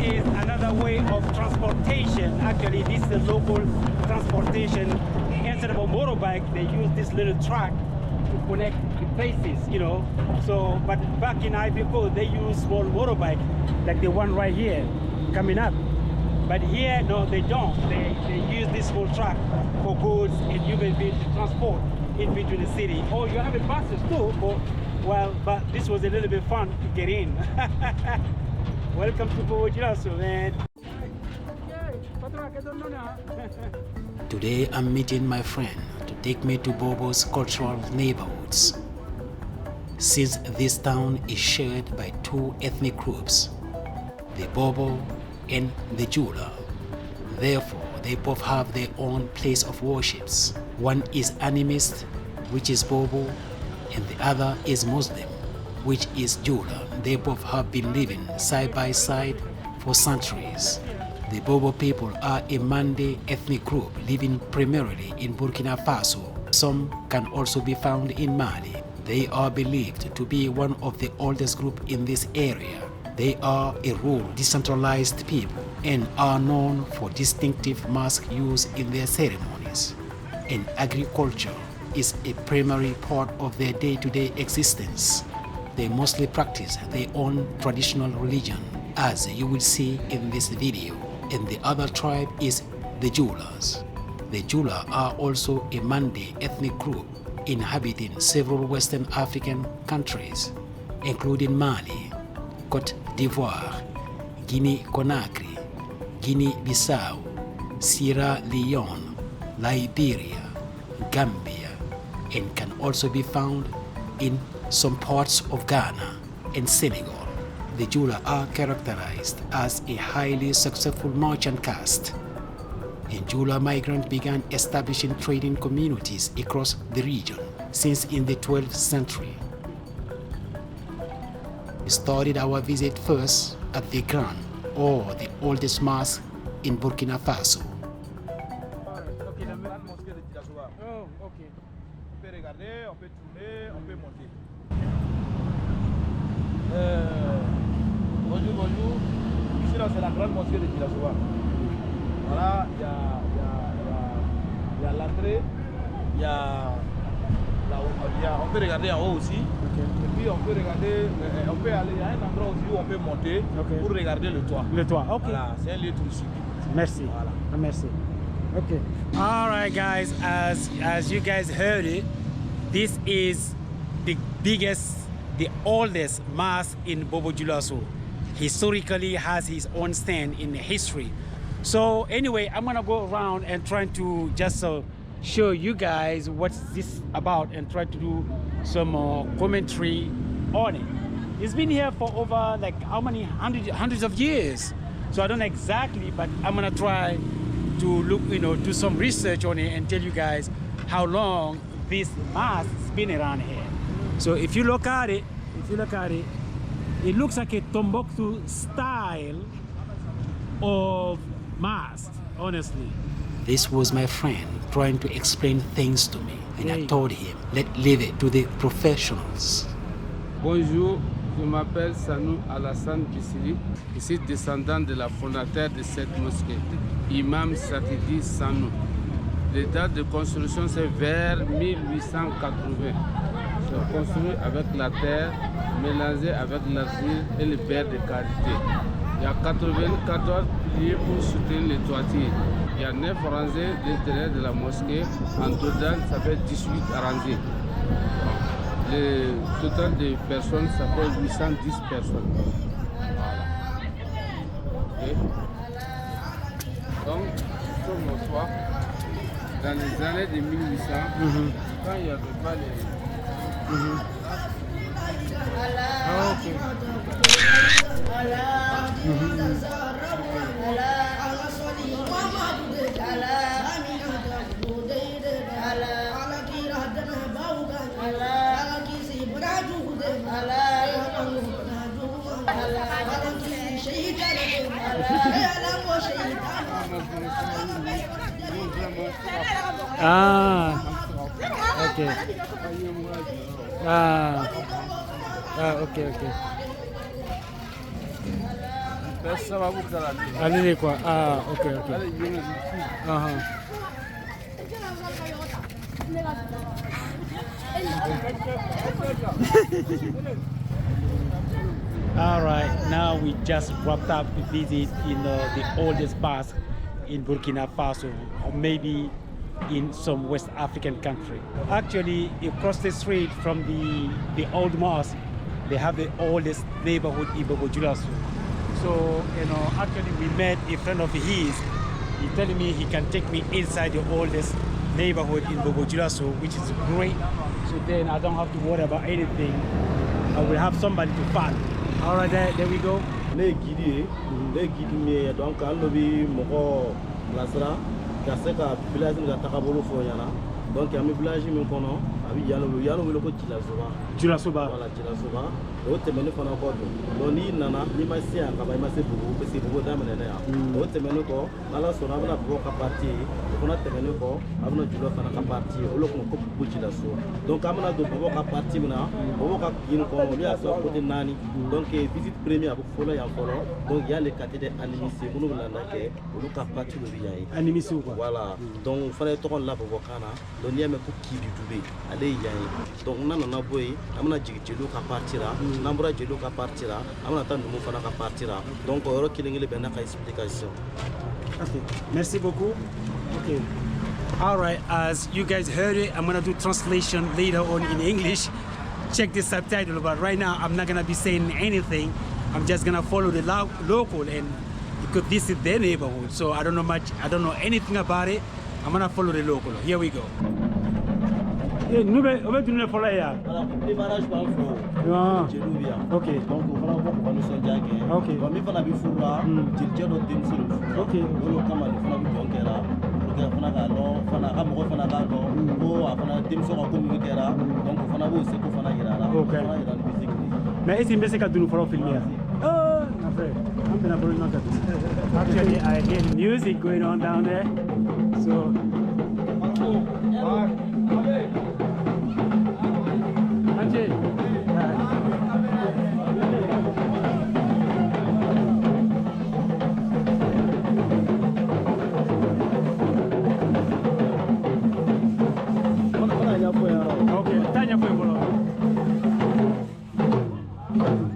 is another way of transportation. Actually, this is a local transportation. Instead of a motorbike, they use this little truck to connect the places, you know. So, but back in Ivory Coast, they use small motorbike, like the one right here, coming up. But here, no, they don't. They use this small truck for goods and human beings to transport in between the city. Oh, you have buses too, but this was a little bit fun to get in. Welcome to Bobo-Dioulasso, man. Today I'm meeting my friend to take me to Bobo's cultural neighborhoods. Since this town is shared by two ethnic groups, the Bobo and the Dioula. Therefore, they both have their own place of worships. One is Animist, which is Bobo, and the other is Muslim, which is Dioula. They both have been living side by side for centuries. The Bobo people are a Mande ethnic group living primarily in Burkina Faso. Some can also be found in Mali. They are believed to be one of the oldest groups in this area. They are a rural, decentralized people and are known for distinctive mask use in their ceremonies. And agriculture is a primary part of their day-to-day existence. They mostly practice their own traditional religion, as you will see in this video. And the other tribe is the Dioulas. The Dioula are also a Mande ethnic group inhabiting several Western African countries, including Mali, Côte d'Ivoire, Guinea-Conakry, Guinea-Bissau, Sierra Leone, Liberia, Gambia, and can also be found in some parts of Ghana and Senegal. The Dioula are characterized as a highly successful merchant caste. And Dioula migrants began establishing trading communities across the region since in the 12th century. We started our visit first at the Grand, or the oldest mosque in Burkina Faso. Ok, la grande mosquée de Tilasoa. Oh, ok. On peut regarder, on peut tourner, on peut monter. Bonjour, bonjour. Ici, là, c'est la grande mosquée de Tilasoa. Voilà, il y a l'entrée, on peut regarder en haut aussi. Okay. Et puis on peut regarder, on peut aller, il y a un endroit aussi où on peut monter pour regarder le toit. Le toit, ok. Voilà, c'est un lieu touristique. Merci. Voilà. Merci. Okay. All right, guys. As you guys heard it, this is the biggest, the oldest mosque in Bobo-Dioulasso. Historically, has his own stand in history. So anyway, I'm gonna go around and try to just show you guys what's this about and try to do some commentary on it. It's been here for over like how many hundreds of years. So I don't know exactly, but I'm gonna try to look, do some research on it and tell you guys how long this mosque has been around here. So if you look at it, it looks like a Tombouctou style of mosque, honestly. This was my friend trying to explain things to me, and I told him, let's leave it to the professionals. Bonjour, je m'appelle Sanou Alassane Bissili. Je suis descendant de la fondateur de cette mosquée, Imam Satidi Sanou. Les dates de construction, c'est vers 1880. C'est construit avec la terre, mélangée avec l'argile et le beurre de karité. Il y a 94 piliers pour soutenir les toitures. Il y a 9 rangées de l'intérieur de la mosquée. En total, ça fait 18 rangées. Le total de personnes, ça fait 810 personnes. Okay. Donc, sur mon soir, dans les années de 1800, quand il n'y avait pas les... Okay. Ah, okay. Okay, okay. Allez quoi. Ah, okay, okay. All right, now we just wrapped up the visit in the oldest mosque in Burkina Faso, or maybe in some West African country. Actually, across the street from the old mosque, they have the oldest neighborhood in Bobo-Dioulasso. So, actually we met a friend of his. He's telling me he can take me inside the oldest neighborhood in Bobo-Dioulasso, which is great. So then I don't have to worry about anything. I will have somebody to find. All right, there we go. Les guides, mais donc on lobby moko lasra, kaseka village nga takabolo fo yana. Donc ami village mi kono, abi yalo wilo ko Dioulasso. Voilà Dioulasso. O temene fana ko do. Donc ni nana ni masi anga ba masi bubu, pesi bubu da menene ya. O temene ko nala sona bana bo ka parti, kona temene ko abuna Dioulasso fana ka parti, o lo ko bubu Dioulasso. Donc amana do bo ka parti mina, bo ka yin ko mo ya so côté nani. Donc visite première avec Fola et Ankolo. Donc il y a les quartiers d'Animist, nous l'avons fait, nous avons parti le village. Animist quoi. Voilà. Donc il fallait tout là pour voir kana. Donc il y a mes qui du Dubé. Allez y a. Donc on a boy, on a dit que tu dois partir là, n'ambra tu dois partir là, on attend de nous faire partir là. Donc on aura qu'il y ait bien une explication. Okay. Merci beaucoup. Okay. All right. As you guys heard it, I'm gonna do translation later on in English. Check the subtitle, but right now I'm not gonna be saying anything. I'm just gonna follow the local, and because this is their neighborhood, so I don't know much. I don't know anything about it. I'm gonna follow the local. Here we go. Nous on follow here. Les barrages par faux. Ok. Donc on va voir comment nous sommes jagués. Ok. On va faire la bifura. Tu dois te dire sur. Ok. On va comment nous faire la bifura. Donc on a alors, on a amoureux, on a alors. Oh, on a des choses en commun qui est là. Donc on a aussi qu'on a là. Ok. Mais est-ce que c'est qu'à nous faire filmer? Oh, my friend. I'm gonna bring on that. Actually, I hear the music going on down there. So.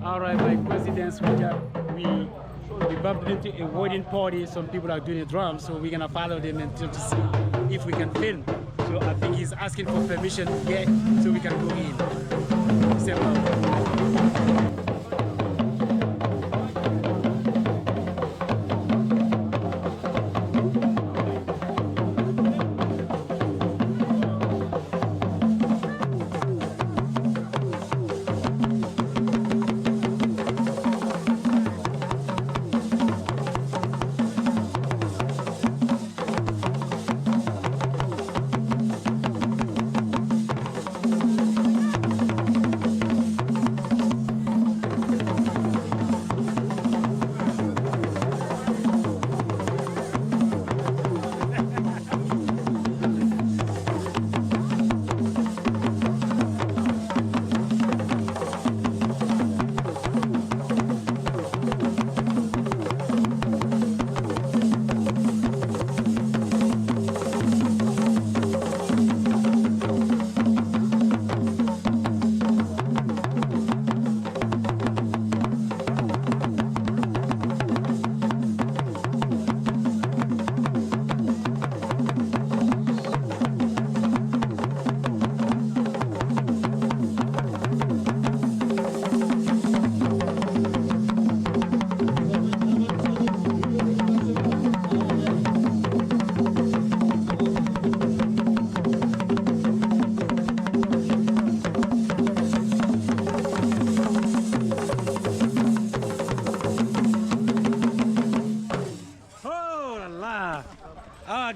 All right, by coincidence, we bumped into a wedding party. Some people are doing a drum, so we're gonna follow them until to see if we can film. So I think he's asking for permission to get so we can go in. Say hello.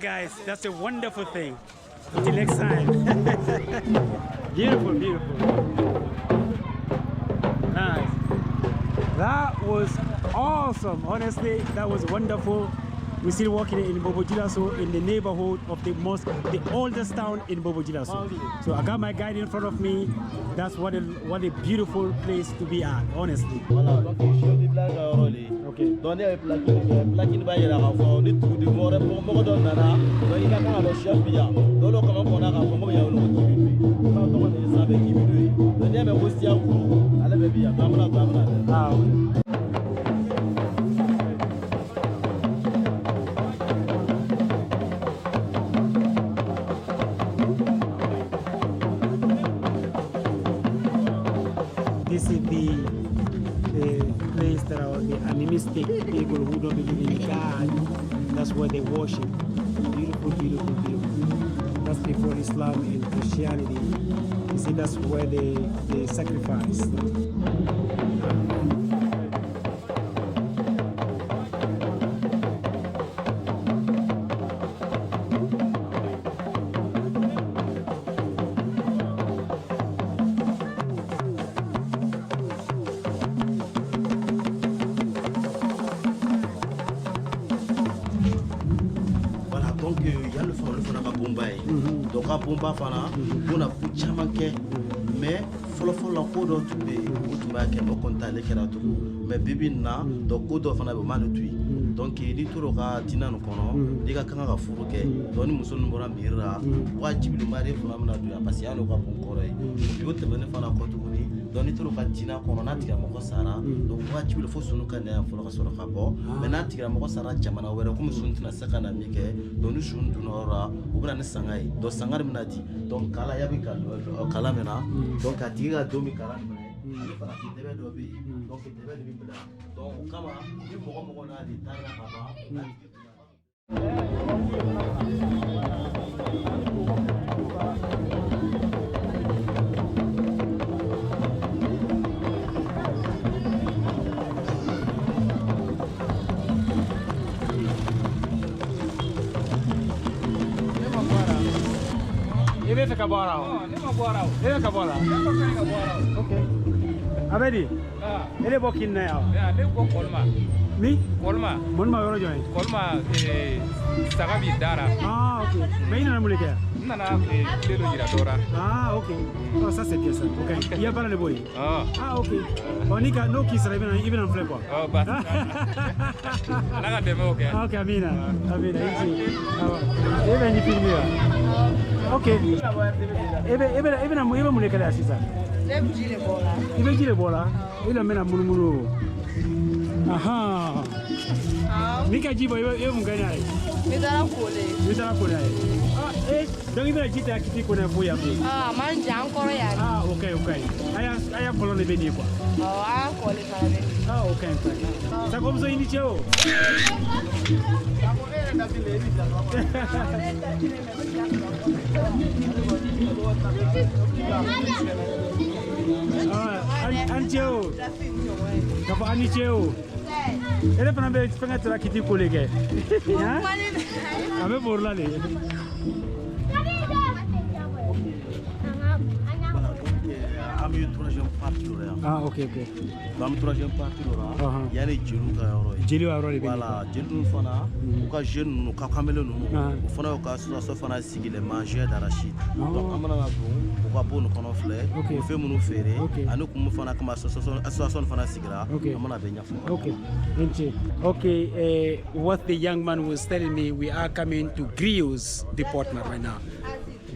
Guys, that's a wonderful thing. Until next time. Beautiful, beautiful. Nice. That was awesome. Honestly, that was wonderful. We're still walking in Bobo-Dioulasso in the neighborhood of the mosque, the oldest town in Bobo-Dioulasso. So I got my guide in front of me. That's what a beautiful place to be at, honestly. Voilà, donc je suis village à Oroli. Ok. Donc il y a plaquine ba yela ka fo ni tu di more mo do nana. Donc il ka ka lo chef biya. Donc lo kama kona ka fo mo ya lo ki bi. Donc to ne sabe ki bi. Donc il y a me aussi à ku. Ale be biya. Tamna. Ah, okay. This is the place that are the animistic people who don't believe in God. That's where they worship. Beautiful, beautiful, beautiful. That's before Islam and Christianity. You see, that's where they sacrifice. Donc à Bomba fana on a pu caman kɛ mais fɔlɔfɔlɔ ko dɔ tun bɛ yen o tun b'a kɛ o kɔni t'ale kɛra tugun mais bibi in na donc ko dɔ fana bɛ o m'ale to yen donc n'i tora o ka diinɛ nin kɔnɔ n'i ka kan ka furu kɛ donc ni muso ninnu bɔra miiri la wajibi marié fana bɛna don yan parce que y'ale ka bon kɔrɔ ye bi o tɛmɛnen fana kɔ tuguni donc n'i tora o ka diinɛ kɔnɔ n'a tigilamɔgɔ sara donc wajibi fo sunu ka na yan fɔlɔ ka sɔrɔ ka bɔ mais n'a tigilamɔgɔ sara jamana wɛrɛ komi sunu tɛna se ka na min kɛ donc ni sunu donna yɔrɔ la u bɛna ni sanga ye donc sanga de bɛna di donc kala ya bɛ kala min na donc a tigi ka don min kala minɛ ale fana ti dɛbɛ dɔ bɛ yen donc dɛbɛ de bɛ bila donc o kama ni mɔgɔ n'a de taara ka ban Ebe fɛ ka bɔ ara o? Ne ma bɔ ara o. E bɛ ka bɔ ara? Ne ma fɛ ka bɔ ara o. Ok. Abedi? E de bɔ Kini na yan o? Ne bɔ Kɔlima. Min? Kɔlima. Kɔlima yɔrɔ jɔn ye? Kɔlima saga b'i dara. Ah ok. Mais i nana mun de kɛ yan? N nana tile dɔ yira dɔ la. Ah ok. Oh ça c'est bien ça. Ok. I ye baara de bɔ yen? Ah ok. Bon n'o k'i sara i bɛna n filɛ quoi. Oh ba. Ala ka dɛmɛ o kɛ. Ok amina. Amina i ce. E bɛ ɲi filmer wa? Ok. I bɛ mun de kɛ yan sisan? Ne bɛ ji de bɔ la. I bɛ ji de bɔ la? I na mɛna munumunu o. Aha. N'i ka ji bɔ i bɛ mun kɛ n'a ye? N taara kole. I taara kole a ye? Donc i bɛna ji ta kiti ko n'a fo yan fɛ? A man jan n kɔrɔ yan. Ah ok ok. A y'a kɔlɔn de bɛ nin quoi? Awɔ a y'a kɔli fana bɛ nin. Ah ok ok. Sakomuso i ni ce o? An ce o? Ka fɔ an ni ce o? E de fana bɛ fɛngɛ tara kiti kole kɛ? A bɛ boro la de. Ami troisième partie là. Ah ok ok. Ami troisième partie là. Il y a les jeliw ka yɔrɔ ye. Jeliw ka yɔrɔ de bɛ yen. Voilà jeliw fana u ka jeunes ninnu ka kamalen ninnu u fana y'u ka association fana sigi les mangeurs d'arachide. Donc an mana na don u ka bɔ nin kɔnɔ filɛ u bɛ fɛn minnu feere ani kun min fana kama association fana sigira an mana bɛ ɲɛfɔ. Okay. Okay. What the young man was telling me, we are coming to Griots department right now.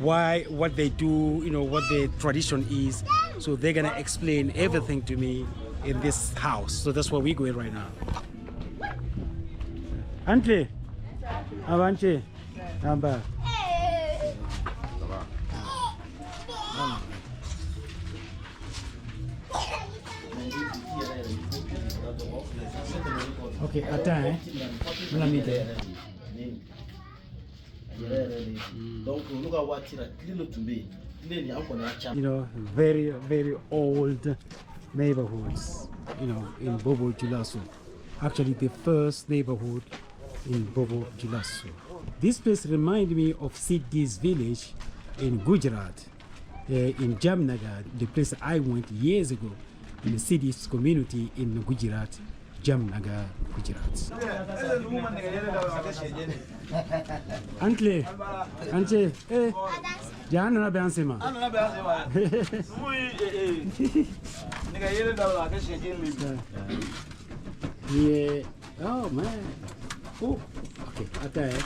Why, what they do, you know, what the tradition is. So they're gonna explain everything to me in this house. So that's where we're going right now. Auntie, Avanti, Amba. Okay, attends, let me there. You know, very, very old neighborhoods, you know, in Bobo-Dioulasso. Actually, the first neighborhood in Bobo-Dioulasso. This place reminds me of Siddi's village in Gujarat, in Jamnagar, the place I went years ago, in the Siddi's community in Gujarat. jam naga Gujarat. Antle, jana na bensema. Yeah. Oh man. Oh. Okay. Ata hai.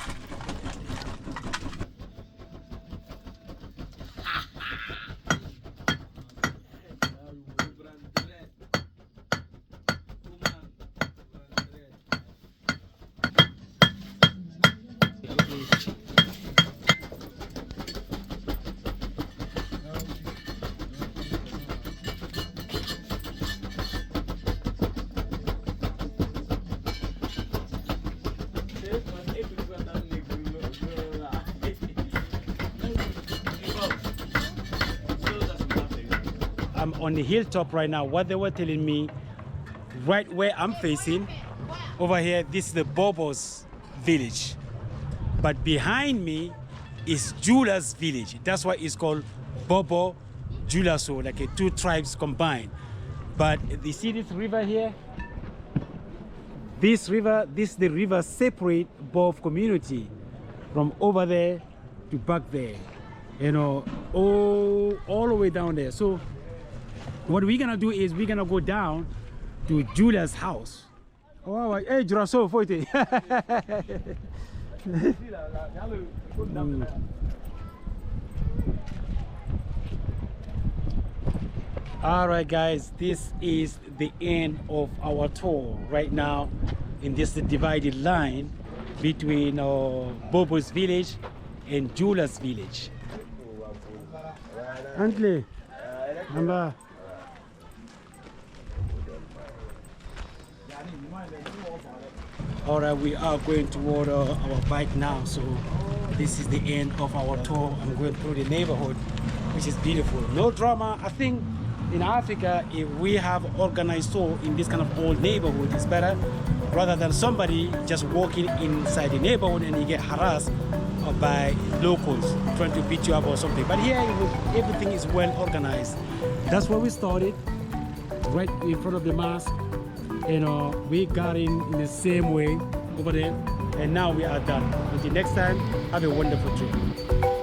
I'm on the hilltop right now. What they were telling me, right where I'm facing, over here, this is the Bobo's village. But behind me is Dioula's village. That's why it's called Bobo-Dioulasso, like two tribes combined. But you see this river here? This is the river separate both community from over there to back there. You know, all the way down there. So what we're gonna do is we're gonna go down to Dioula's house. Oh, hey, Jurasso, foite. All right, guys, this is the end of our tour right now in this divided line between Bobo's village and Dioula's village. Antle, Amba. All right, we are going toward our bike now, so this is the end of our tour. I'm going through the neighborhood, which is beautiful. No drama. I think in Africa, if we have organized tour in this kind of old neighborhood, it's better rather than somebody just walking inside the neighborhood and you get harassed by locals trying to beat you up or something. But here, everything is well organized. That's where we started, right in front of the mosque. You know, we got in the same way over there, and now we are done. Until next time, have a wonderful trip.